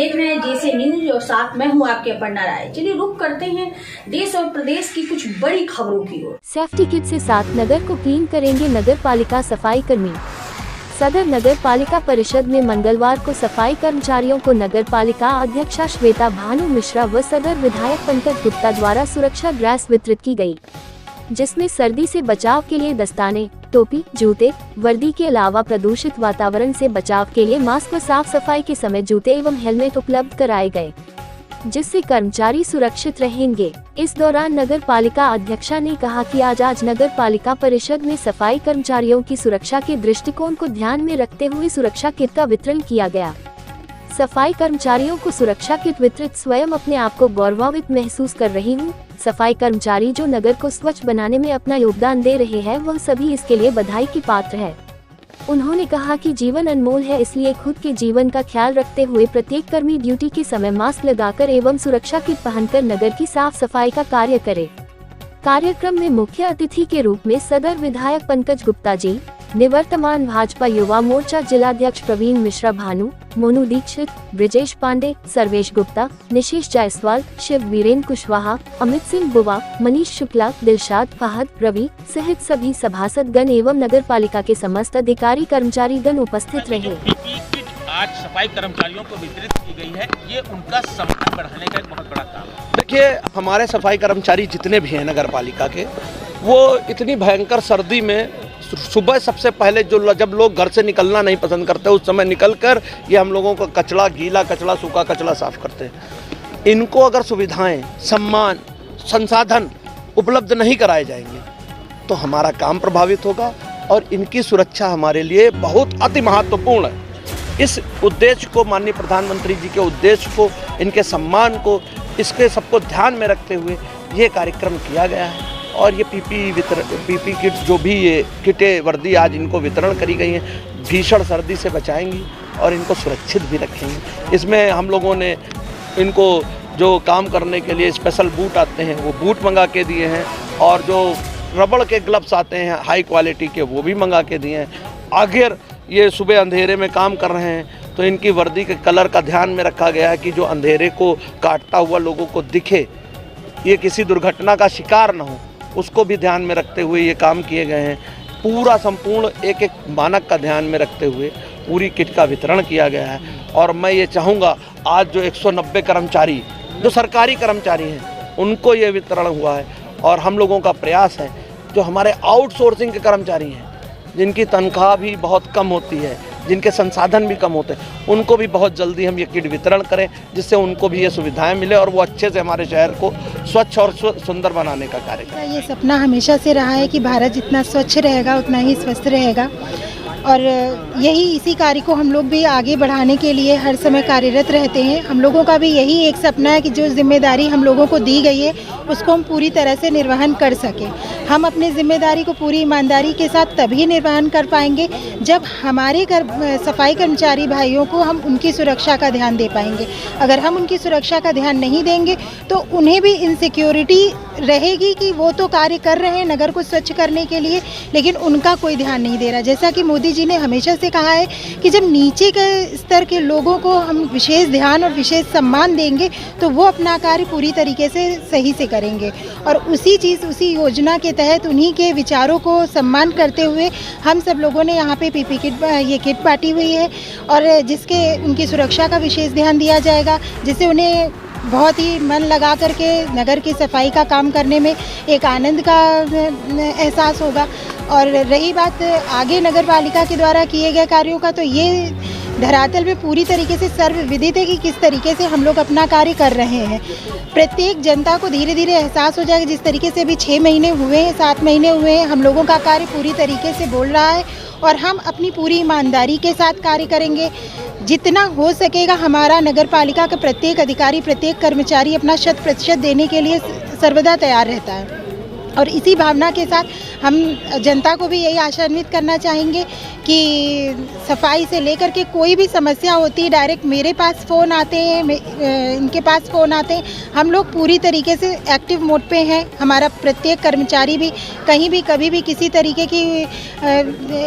देख रहे हैं जेसे न्यूज और साथ मैं हूं आपके अपर्णा राय। चलिए रुक करते हैं देश और प्रदेश की कुछ बड़ी खबरों की ओर। सेफ्टी किट से साथ नगर को क्लीन करेंगे नगर पालिका सफाई कर्मी। सदर नगर पालिका परिषद में मंगलवार को सफाई कर्मचारियों को नगर पालिका अध्यक्षा श्वेता भानु मिश्रा व सदर विधायक पंकज गुप्ता द्वारा सुरक्षा ड्रेस वितरित की गई, जिसमें सर्दी से बचाव के लिए दस्ताने, टोपी, जूते, वर्दी के अलावा प्रदूषित वातावरण से बचाव के लिए मास्क व साफ सफाई के समय जूते एवं हेलमेट उपलब्ध कराए गए, जिससे कर्मचारी सुरक्षित रहेंगे। इस दौरान नगर पालिका अध्यक्षा ने कहा कि आज नगर पालिका परिषद में सफाई कर्मचारियों की सुरक्षा के दृष्टिकोण को ध्यान में रखते हुए सुरक्षा किट का वितरण किया गया। सफाई कर्मचारियों को सुरक्षा किट वितरित स्वयं अपने आप को गौरवान्वित महसूस कर रही हूँ। सफाई कर्मचारी जो नगर को स्वच्छ बनाने में अपना योगदान दे रहे हैं वह सभी इसके लिए बधाई की पात्र है। उन्होंने कहा कि जीवन अनमोल है, इसलिए खुद के जीवन का ख्याल रखते हुए प्रत्येक कर्मी ड्यूटी के समय मास्क लगाकर एवं सुरक्षा किट पहनकर नगर की साफ सफाई का कार्य करे। कार्यक्रम में मुख्य अतिथि के रूप में सदर विधायक पंकज गुप्ता जी, निवर्तमान भाजपा युवा मोर्चा जिलाध्यक्ष प्रवीण मिश्रा भानु, मोनू दीक्षित, ब्रिजेश पांडे, सर्वेश गुप्ता, निशीश जायसवाल, शिव वीरेन कुशवाहा, अमित सिंह बुवा, मनीष शुक्ला, दिलशाद, फहद, रवि सहित सभी सभासद गण एवं नगर पालिका के समस्त अधिकारी कर्मचारी गण उपस्थित रहे। आज सफाई कर्मचारियों को वितरित की गई है, ये उनका सम्मान बढ़ाने का एक बहुत बड़ा काम है। देखिए, हमारे सफाई कर्मचारी जितने भी हैं नगर पालिका के, वो इतनी भयंकर सर्दी में सुबह सबसे पहले जब लोग घर से निकलना नहीं पसंद करते उस समय निकलकर ये हम लोगों का कचरा, गीला कचरा, सूखा कचरा साफ करते हैं। इनको अगर सुविधाएं, सम्मान, संसाधन उपलब्ध नहीं कराए जाएंगे तो हमारा काम प्रभावित होगा और इनकी सुरक्षा हमारे लिए बहुत अति महत्वपूर्ण है। इस उद्देश्य को, माननीय प्रधानमंत्री जी के उद्देश्य को, इनके सम्मान को, इसके सबको ध्यान में रखते हुए ये कार्यक्रम किया गया है। और ये पीपी किट जो भी ये किटें, वर्दी आज इनको वितरण करी गई हैं, भीषण सर्दी से बचाएंगी और इनको सुरक्षित भी रखेंगी। इसमें हम लोगों ने इनको जो काम करने के लिए स्पेशल बूट आते हैं वो बूट मंगा के दिए हैं और जो रबड़ के ग्लव्स आते हैं हाई क्वालिटी के वो भी मंगा के दिए हैं। अगर ये सुबह अंधेरे में काम कर रहे हैं तो इनकी वर्दी के कलर का ध्यान में रखा गया है कि जो अंधेरे को काटता हुआ लोगों को दिखे, ये किसी दुर्घटना का शिकार न हो, उसको भी ध्यान में रखते हुए ये काम किए गए हैं। पूरा संपूर्ण एक एक मानक का ध्यान में रखते हुए पूरी किट का वितरण किया गया है। और मैं ये चाहूँगा आज जो 190 कर्मचारी जो सरकारी कर्मचारी हैं उनको ये वितरण हुआ है और हम लोगों का प्रयास है जो हमारे आउटसोर्सिंग के कर्मचारी हैं जिनकी तनख्वाह भी बहुत कम होती है, जिनके संसाधन भी कम होते हैं, उनको भी बहुत जल्दी हम ये किट वितरण करें जिससे उनको भी ये सुविधाएं मिले और वो अच्छे से हमारे शहर को स्वच्छ और सुंदर बनाने का कार्य करें। ये सपना हमेशा से रहा है कि भारत जितना स्वच्छ रहेगा उतना ही स्वस्थ रहेगा और यही इसी कार्य को हम लोग भी आगे बढ़ाने के लिए हर समय कार्यरत रहते हैं। हम लोगों का भी यही एक सपना है कि जो जिम्मेदारी हम लोगों को दी गई है उसको हम पूरी तरह से निर्वहन कर सकें। हम अपनी जिम्मेदारी को पूरी ईमानदारी के साथ तभी निर्वहन कर पाएंगे जब हमारे सफाई कर्मचारी भाइयों को हम उनकी सुरक्षा का ध्यान दे पाएंगे। अगर हम उनकी सुरक्षा का ध्यान नहीं देंगे तो उन्हें भी इनसिक्योरिटी रहेगी कि वो तो कार्य कर रहे हैं नगर को स्वच्छ करने के लिए, लेकिन उनका कोई ध्यान नहीं दे रहा। जैसा कि मोदी जी ने हमेशा से कहा है कि जब नीचे के स्तर के लोगों को हम विशेष ध्यान और विशेष सम्मान देंगे तो वो अपना कार्य पूरी तरीके से सही से करेंगे। और उसी योजना के तहत उन्हीं के विचारों को सम्मान करते हुए हम सब लोगों ने यहाँ पे पीपी किट ये किट बांटी हुई है और जिसके उनकी सुरक्षा का विशेष ध्यान दिया जाएगा, जिससे उन्हें बहुत ही मन लगा करके नगर की सफाई का काम करने में एक आनंद का एहसास होगा। और रही बात आगे नगर पालिका के द्वारा किए गए कार्यों का, तो ये धरातल में पूरी तरीके से सर्वविदित है कि किस तरीके से हम लोग अपना कार्य कर रहे हैं। प्रत्येक जनता को धीरे धीरे एहसास हो जाएगा। जिस तरीके से अभी 6 महीने हुए हैं, 7 महीने हुए हैं, हम लोगों का कार्य पूरी तरीके से बोल रहा है और हम अपनी पूरी ईमानदारी के साथ कार्य करेंगे। जितना हो सकेगा हमारा नगर पालिका का प्रत्येक अधिकारी, प्रत्येक कर्मचारी अपना 100% देने के लिए सर्वदा तैयार रहता है। और इसी भावना के साथ हम जनता को भी यही आशान्वित करना चाहेंगे कि सफाई से लेकर के कोई भी समस्या होती है डायरेक्ट मेरे पास फ़ोन आते हैं, इनके पास फ़ोन आते हैं। हम लोग पूरी तरीके से एक्टिव मोड पे हैं। हमारा प्रत्येक कर्मचारी भी कहीं भी कभी भी किसी तरीके की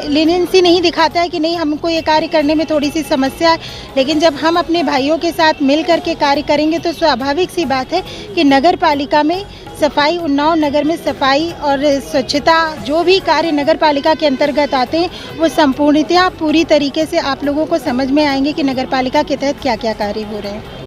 लीनियंसी नहीं दिखाता है कि नहीं हमको ये कार्य करने में थोड़ी सी समस्या है। लेकिन जब हम अपने भाइयों के साथ मिल कर के कार्य करेंगे तो स्वाभाविक सी बात है कि नगर पालिका में सफाई, उन्नाव नगर में सफाई और स्वच्छता जो भी कार्य नगर पालिका के अंतर्गत आते हैं वो संपूर्णतया पूरी तरीके से आप लोगों को समझ में आएंगे कि नगर पालिका के तहत क्या क्या कार्य हो रहे हैं।